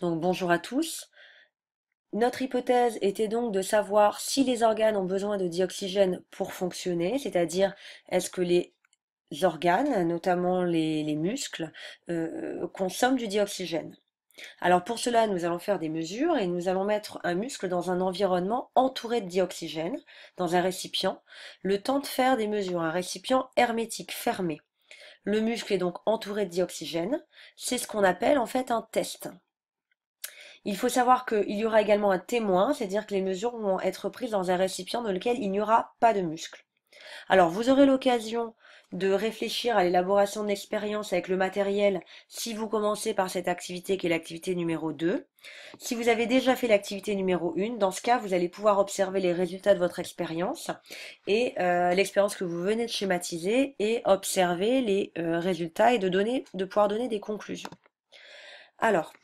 Donc bonjour à tous. Notre hypothèse était donc de savoir si les organes ont besoin de dioxygène pour fonctionner, c'est-à-dire est-ce que les organes, notamment les muscles, consomment du dioxygène. Alors pour cela, nous allons faire des mesures et nous allons mettre un muscle dans un environnement entouré de dioxygène, dans un récipient, le temps de faire des mesures, un récipient hermétique fermé. Le muscle est donc entouré de dioxygène, c'est ce qu'on appelle en fait un test. Il faut savoir qu'il y aura également un témoin, c'est-à-dire que les mesures vont être prises dans un récipient dans lequel il n'y aura pas de muscle. Alors, vous aurez l'occasion de réfléchir à l'élaboration de l'expérience avec le matériel si vous commencez par cette activité qui est l'activité numéro 2. Si vous avez déjà fait l'activité numéro 1, dans ce cas, vous allez pouvoir observer les résultats de votre expérience et l'expérience que vous venez de schématiser et observer les résultats et de pouvoir donner des conclusions. Alors,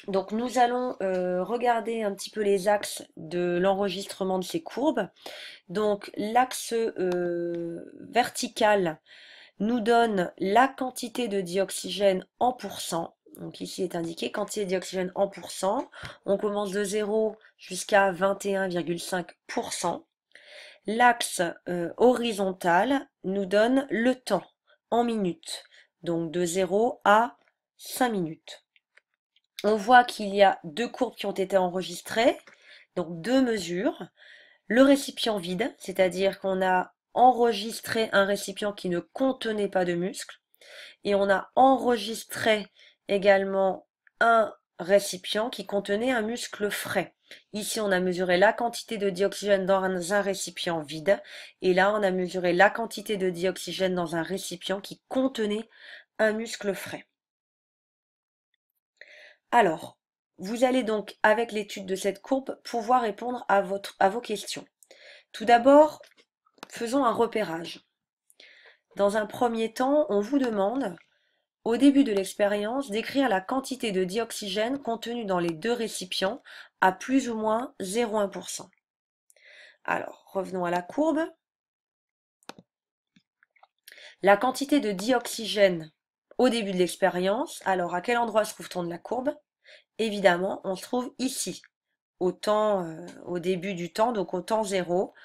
donc nous allons regarder un petit peu les axes de l'enregistrement de ces courbes. Donc l'axe vertical nous donne la quantité de dioxygène en pourcent. Donc ici est indiqué quantité de dioxygène en pourcent. On commence de 0 jusqu'à 21,5%. L'axe horizontal nous donne le temps en minutes. Donc de 0 à 5 minutes. On voit qu'il y a deux courbes qui ont été enregistrées, donc deux mesures. Le récipient vide, c'est-à-dire qu'on a enregistré un récipient qui ne contenait pas de muscle, et on a enregistré également un récipient qui contenait un muscle frais. Ici, on a mesuré la quantité de dioxygène dans un récipient vide, et là, on a mesuré la quantité de dioxygène dans un récipient qui contenait un muscle frais. Alors, vous allez donc, avec l'étude de cette courbe, pouvoir répondre à vos questions. Tout d'abord, faisons un repérage. Dans un premier temps, on vous demande, au début de l'expérience, d'écrire la quantité de dioxygène contenue dans les deux récipients à plus ou moins 0,1%. Alors, revenons à la courbe. La quantité de dioxygène au début de l'expérience, alors à quel endroit se trouve-t-on de la courbe? Évidemment, on se trouve ici, au début du temps, donc au temps 0.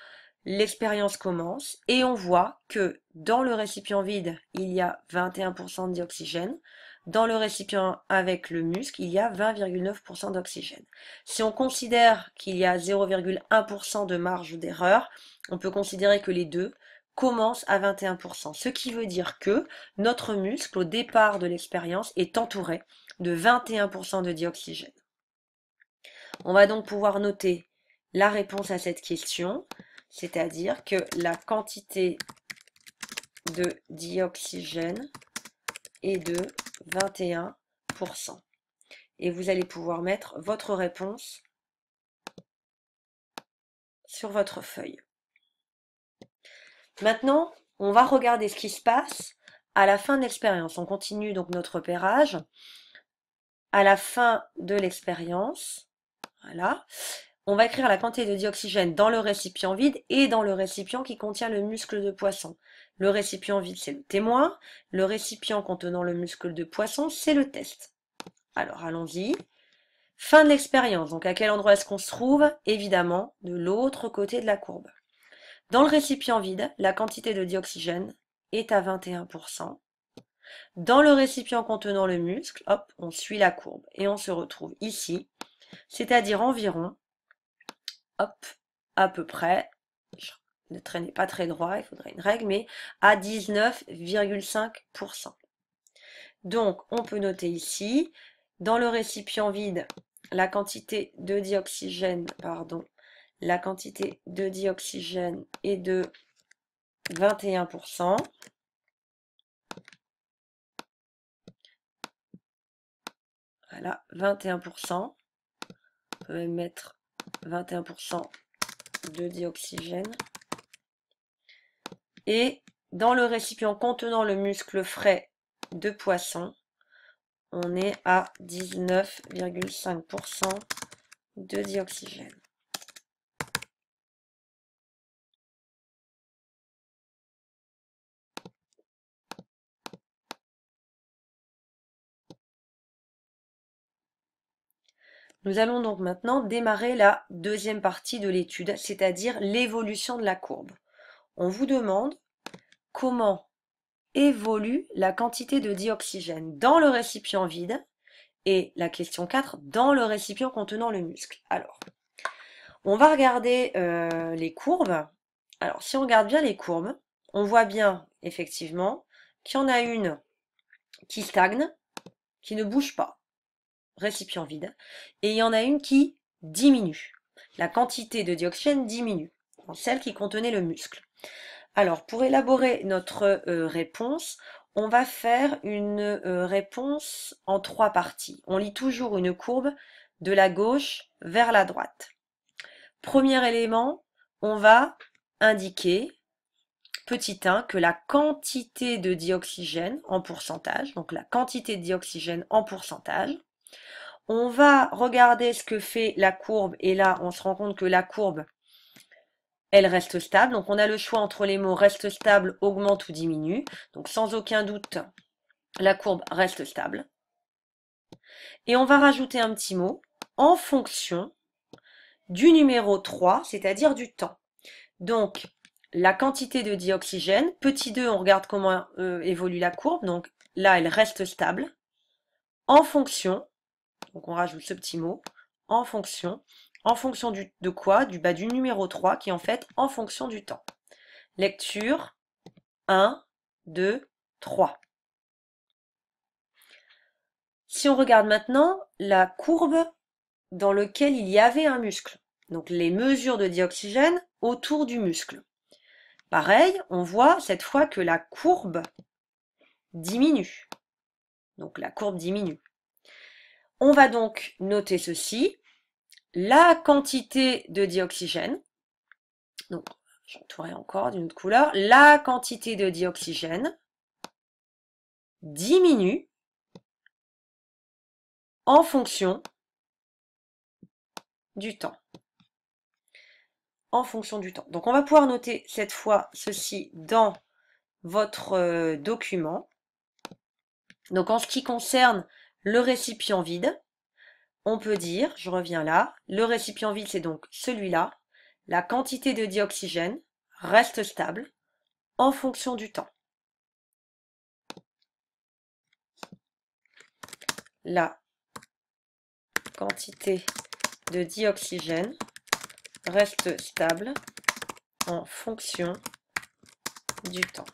L'expérience commence et on voit que dans le récipient vide, il y a 21% de dioxygène. Dans le récipient avec le muscle, il y a 20,9% d'oxygène. Si on considère qu'il y a 0,1% de marge d'erreur, on peut considérer que les deux commencent à 21%. Ce qui veut dire que notre muscle, au départ de l'expérience, est entouré de 21% de dioxygène. On va donc pouvoir noter la réponse à cette question, c'est-à-dire que la quantité de dioxygène est de 21%. Et vous allez pouvoir mettre votre réponse sur votre feuille. Maintenant, on va regarder ce qui se passe à la fin de l'expérience. On continue donc notre repérage. À la fin de l'expérience, voilà, on va écrire la quantité de dioxygène dans le récipient vide et dans le récipient qui contient le muscle de poisson. Le récipient vide, c'est le témoin. Le récipient contenant le muscle de poisson, c'est le test. Alors, allons-y. Fin de l'expérience. Donc, à quel endroit est-ce qu'on se trouve? Évidemment, de l'autre côté de la courbe. Dans le récipient vide, la quantité de dioxygène est à 21%. Dans le récipient contenant le muscle, hop, on suit la courbe et on se retrouve ici, c'est-à-dire environ, hop, à peu près, ne traînez pas très droit, il faudrait une règle, mais à 19,5%. Donc, on peut noter ici, dans le récipient vide, la quantité de dioxygène, la quantité de dioxygène est de 21%. Voilà, 21%. On peut même mettre 21% de dioxygène. Et dans le récipient contenant le muscle frais de poisson, on est à 19,5% de dioxygène. Nous allons donc maintenant démarrer la deuxième partie de l'étude, c'est-à-dire l'évolution de la courbe. On vous demande comment évolue la quantité de dioxygène dans le récipient vide et la question 4, dans le récipient contenant le muscle. Alors, on va regarder les courbes. Alors, si on regarde bien les courbes, on voit bien, effectivement, qu'il y en a une qui stagne, qui ne bouge pas, récipient vide, et il y en a une qui diminue. La quantité de dioxygène diminue, celle qui contenait le muscle. Alors, pour élaborer notre réponse, on va faire une réponse en 3 parties. On lit toujours une courbe de la gauche vers la droite. Premier élément, on va indiquer, petit 1, que la quantité de dioxygène en pourcentage, donc la quantité de dioxygène en pourcentage. On va regarder ce que fait la courbe, et là, on se rend compte que la courbe, elle reste stable. Donc, on a le choix entre les mots reste stable, augmente ou diminue. Donc, sans aucun doute, la courbe reste stable. Et on va rajouter un petit mot en fonction du numéro 3, c'est-à-dire du temps. Donc, la quantité de dioxygène, petit 2, on regarde comment évolue la courbe. Donc, là, elle reste stable. En fonction, donc on rajoute ce petit mot, en fonction de quoi? Du numéro 3 qui est en fait en fonction du temps. Lecture 1, 2, 3. Si on regarde maintenant la courbe dans laquelle il y avait un muscle, donc les mesures de dioxygène autour du muscle. Pareil, on voit cette fois que la courbe diminue. Donc la courbe diminue. On va donc noter ceci. La quantité de dioxygène, donc j'entourerai encore d'une autre couleur, la quantité de dioxygène diminue en fonction du temps. En fonction du temps. Donc on va pouvoir noter cette fois ceci dans votre document. Donc en ce qui concerne le récipient vide, on peut dire, je reviens là, le récipient vide c'est donc celui-là, la quantité de dioxygène reste stable en fonction du temps. La quantité de dioxygène reste stable en fonction du temps.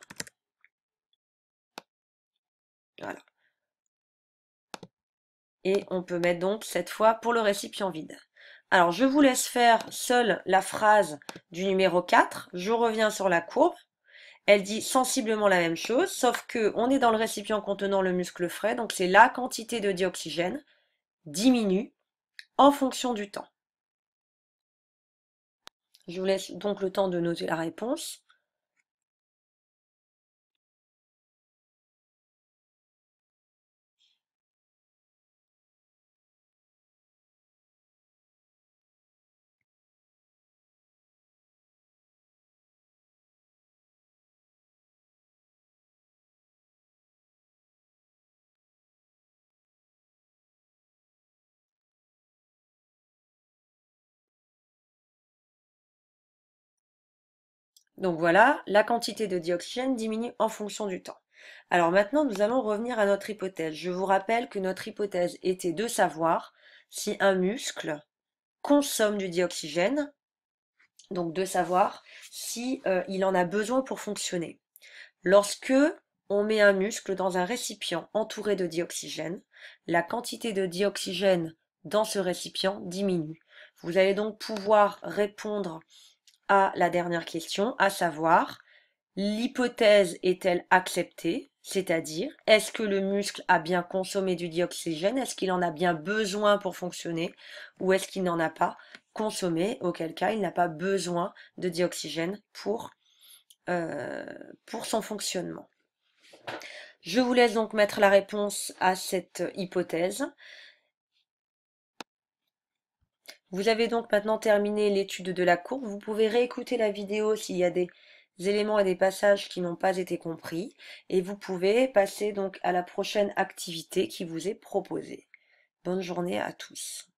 Voilà. Et on peut mettre donc cette fois pour le récipient vide. Alors, je vous laisse faire seule la phrase du numéro 4. Je reviens sur la courbe. Elle dit sensiblement la même chose, sauf que on est dans le récipient contenant le muscle frais, donc c'est la quantité de dioxygène diminue en fonction du temps. Je vous laisse donc le temps de noter la réponse. Donc voilà, la quantité de dioxygène diminue en fonction du temps. Alors maintenant, nous allons revenir à notre hypothèse. Je vous rappelle que notre hypothèse était de savoir si un muscle consomme du dioxygène, donc de savoir si il en a besoin pour fonctionner. Lorsque on met un muscle dans un récipient entouré de dioxygène, la quantité de dioxygène dans ce récipient diminue. Vous allez donc pouvoir répondre à la dernière question, à savoir, l'hypothèse est-elle acceptée? C'est-à-dire, est-ce que le muscle a bien consommé du dioxygène? Est-ce qu'il en a bien besoin pour fonctionner? Ou est-ce qu'il n'en a pas consommé? Auquel cas, il n'a pas besoin de dioxygène pour son fonctionnement. Je vous laisse donc mettre la réponse à cette hypothèse. Vous avez donc maintenant terminé l'étude de la courbe. Vous pouvez réécouter la vidéo s'il y a des éléments et des passages qui n'ont pas été compris. Et vous pouvez passer donc à la prochaine activité qui vous est proposée. Bonne journée à tous.